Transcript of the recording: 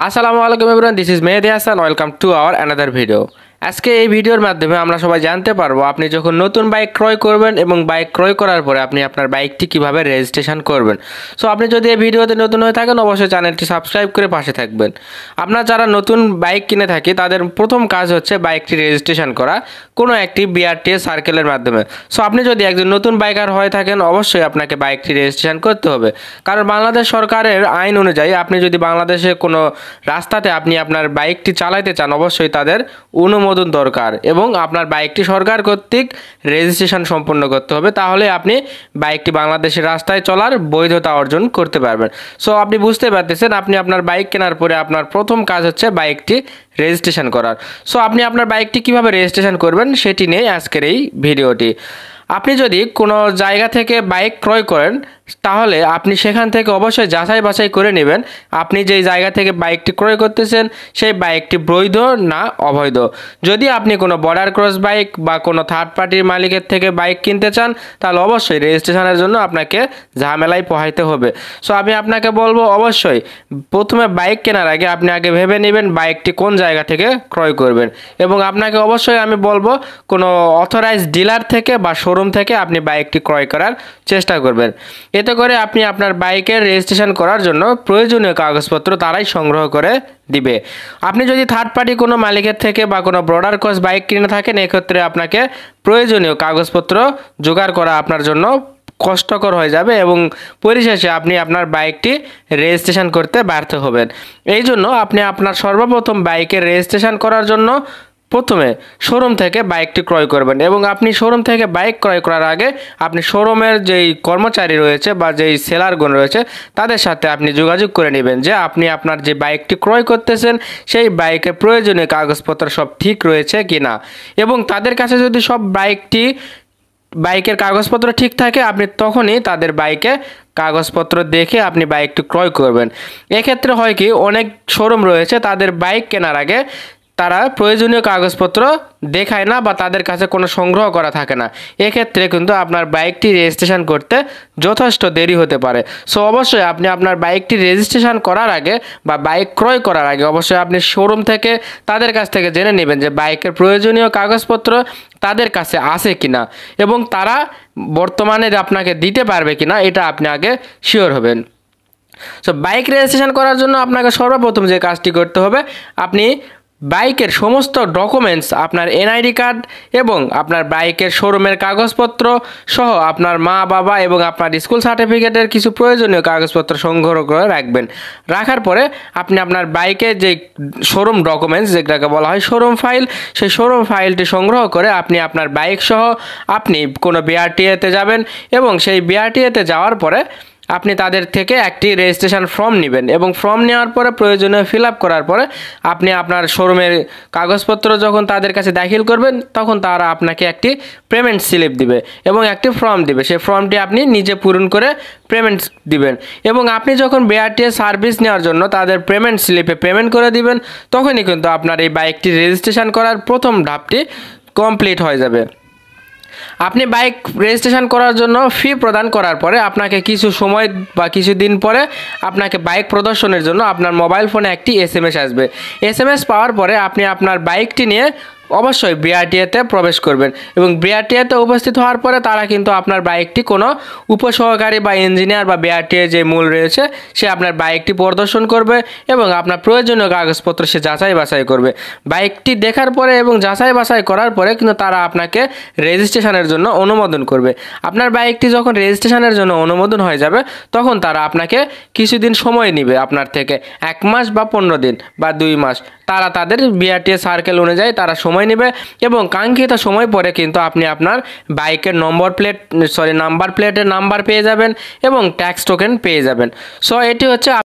আসসালামু আলাইকুম everyone, this is Mehedi Hasan. Welcome to our another video. আজকে এই ভিডিওর মাধ্যমে আমরা সবাই জানতে পারবো আপনি যখন নতুন বাইক ক্রয় করবেন এবং বাইক ক্রয় করার পরে আপনি আপনার বাইকটি কিভাবে রেজিস্ট্রেশন করবেন। সো আপনি যদি এই ভিডিওতে নতুন হয়ে থাকেন অবশ্যই চ্যানেলটি সাবস্ক্রাইব করে পাশে থাকবেন। আপনার যারা নতুন বাইক কিনে থাকি তাদের প্রথম কাজ হচ্ছে বাইকটি রেজিস্ট্রেশন করা কোনো একটি বিআরটিএস সার্কেলের মাধ্যমে। সো আপনি যদি একজন নতুন বাইকার হয়ে থাকেন অবশ্যই আপনাকে বাইকটি রেজিস্ট্রেশন করতে হবে, কারণ বাংলাদেশ সরকারের আইন অনুযায়ী আপনি যদি বাংলাদেশে কোনো রাস্তাতে আপনি আপনার বাইকটি চালাতে চান অবশ্যই তাদের অনুমোদন দরকার এবং আপনার বাইকটি সরকার কর্তৃক রেজিস্ট্রেশন সম্পন্ন করতে হবে, তাহলে আপনি বাইকটি বাংলাদেশের রাস্তায় চলার বৈধতা অর্জন করতে পারবেন। সো আপনি বুঝতে পারতেছেন আপনি আপনার বাইক কেনার পরে আপনার প্রথম কাজ হচ্ছে বাইকটি রেজিস্ট্রেশন করার। সো আপনি আপনার বাইকটি কিভাবে রেজিস্ট্রেশন করবেন সেটি নিয়ে আজকের এই ভিডিওটি। আপনি যদি কোনো জায়গা থেকে বাইক ক্রয় করেন তাহলে আপনি সেখান থেকে অবশ্যই যাচাই বাছাই করে নেবেন আপনি যেই জায়গা থেকে বাইকটি ক্রয় করতেছেন সেই বাইকটি বৈধ না অবৈধ। যদি আপনি কোনো বর্ডার ক্রস বাইক বা কোনো থার্ড পার্টির মালিকের থেকে বাইক কিনতে চান তাহলে অবশ্যই রেজিস্ট্রেশনের জন্য আপনাকে ঝামেলায় পোহাইতে হবে। সো আমি আপনাকে বলবো অবশ্যই প্রথমে বাইক কেনার আগে আপনি আগে ভেবে নেবেন বাইকটি কোন জায়গা থেকে ক্রয় করবেন, এবং আপনাকে অবশ্যই আমি বলবো কোনো অথরাইজড ডিলার থেকে বা শোরুম থেকে আপনি বাইকটি ক্রয় করার চেষ্টা করবেন। এতে করে আপনি আপনার বাইকের রেজিস্ট্রেশন করার জন্য প্রয়োজনীয় কাগজপত্র তারাই সংগ্রহ করে দিবে। আপনি যদি থার্ড পার্টি কোনো মালিকের থেকে বা কোনো বর্ডার ক্রস বাইক কিনে থাকেন এক্ষেত্রে আপনাকে প্রয়োজনীয় কাগজপত্র জোগাড় করা আপনার জন্য কষ্টকর হয়ে যাবে এবং পরিশেষে আপনি আপনার বাইকটি রেজিস্ট্রেশন করতে ব্যর্থ হবেন। এই জন্য আপনি আপনার সর্বপ্রথম বাইকের রেজিস্ট্রেশন করার জন্য প্রথমে শোরুম থেকে বাইকটি ক্রয় করবেন, এবং আপনি শোরুম থেকে বাইক ক্রয় করার আগে আপনি শোরুমের যেই কর্মচারী রয়েছে বা যেই সেলারগণ রয়েছে তাদের সাথে আপনি যোগাযোগ করে নেবেন যে আপনি আপনার যে বাইকটি ক্রয় করতেছেন সেই বাইকের প্রয়োজনীয় কাগজপত্র সব ঠিক রয়েছে কি না, এবং তাদের কাছে যদি সব বাইকের কাগজপত্র ঠিক থাকে আপনি তখনই তাদের বাইকে কাগজপত্র দেখে আপনি বাইকটি ক্রয় করবেন। এক্ষেত্রে হয় কি অনেক শোরুম রয়েছে তাদের বাইক কেনার আগে তারা প্রয়োজনীয় কাগজপত্র দেখায় না বা তাদের কাছে কোনো সংগ্রহ করা থাকে না, এক্ষেত্রে কিন্তু আপনার বাইকটি রেজিস্ট্রেশন করতে যথেষ্ট দেরি হতে পারে। সো অবশ্যই আপনি আপনার বাইকটি রেজিস্ট্রেশন করার আগে বা বাইক ক্রয় করার আগে অবশ্যই আপনি শোরুম থেকে তাদের কাছ থেকে জেনে নেবেন যে বাইকের প্রয়োজনীয় কাগজপত্র তাদের কাছে আছে কিনা এবং তারা বর্তমানে আপনাকে দিতে পারবে কিনা এটা আপনি আগে শিওর হবেন। সো বাইক রেজিস্ট্রেশন করার জন্য আপনাকে সর্বপ্রথম যে কাজটি করতে হবে আপনি বাইকের সমস্ত ডকুমেন্টস আপনার এনআইডি কার্ড এবং আপনার বাইকের শোরুমের কাগজপত্র সহ আপনার মা বাবা এবং আপনার স্কুল সার্টিফিকেটের কিছু প্রয়োজনীয় কাগজপত্র সংগ্রহ করে রাখবেন। রাখার পরে আপনি আপনার বাইকের যে শোরুম ডকুমেন্টস যেটাকে বলা হয় শোরুম ফাইল, সেই শোরুম ফাইলটি সংগ্রহ করে আপনি আপনার বাইক সহ আপনি কোনো বিআরটিএতে যাবেন এবং সেই বিআরটিএতে যাওয়ার পরে আপনি তাদের থেকে একটি রেজিস্ট্রেশন ফর্ম নেবেন এবং ফর্ম নেওয়ার পরে প্রয়োজনীয় ফিল আপ করার পরে আপনি আপনার শোরুমের কাগজপত্র যখন তাদের কাছে দাখিল করবেন তখন তারা আপনাকে একটি পেমেন্ট স্লিপ দিবে এবং একটি ফর্ম দিবে। সেই ফর্মটি আপনি নিজে পূরণ করে পেমেন্ট দিবেন এবং আপনি যখন বিআরটিএ সার্ভিস নেওয়ার জন্য তাদের পেমেন্ট স্লিপে পেমেন্ট করে দিবেন তখনই কিন্তু আপনার এই বাইকটি রেজিস্ট্রেশন করার প্রথম ধাপটি কমপ্লিট হয়ে যাবে। আপনি বাইক রেজিস্ট্রেশন করার জন্য ফি প্রদান করার পরে আপনাকে কিছু সময় বা কিছু দিন পরে আপনাকে বাইক প্রদর্শনের জন্য আপনার মোবাইল ফোনে একটি এসএমএস আসবে। এসএমএস পাওয়ার পরে আপনি আপনার বাইকটি নিয়ে অবশ্যই বিআরটিএতে প্রবেশ করবেন এবং বিআরটিএতে উপস্থিত হওয়ার পরে তারা কিন্তু আপনার বাইকটি কোনো উপসহকারী বা ইঞ্জিনিয়ার বা বিআরটিএ যে মূল রয়েছে সে আপনার বাইকটি পরিদর্শন করবে এবং আপনার প্রয়োজনীয় কাগজপত্র সে যাচাই বাছাই করবে। বাইকটি দেখার পরে এবং যাচাই বাছাই করার পরে কিন্তু তারা আপনাকে রেজিস্ট্রেশনের জন্য অনুমোদন করবে। আপনার বাইকটি যখন রেজিস্ট্রেশনের জন্য অনুমোদন হয়ে যাবে তখন তারা আপনাকে কিছুদিন সময় নেবে আপনার থেকে 1 মাস বা 15 দিন বা 2 মাস, তারা তাদের বিআরটিএ সার্কেল অনুযায়ী তারা সময় নেবে এবং কাঙ্ক্ষিত সময় পরে কিন্তু আপনি আপনার বাইকের নাম্বার প্লেটের নাম্বার পেয়ে যাবেন এবং ট্যাক্স টোকেন পেয়ে যাবেন। সো এটি হচ্ছে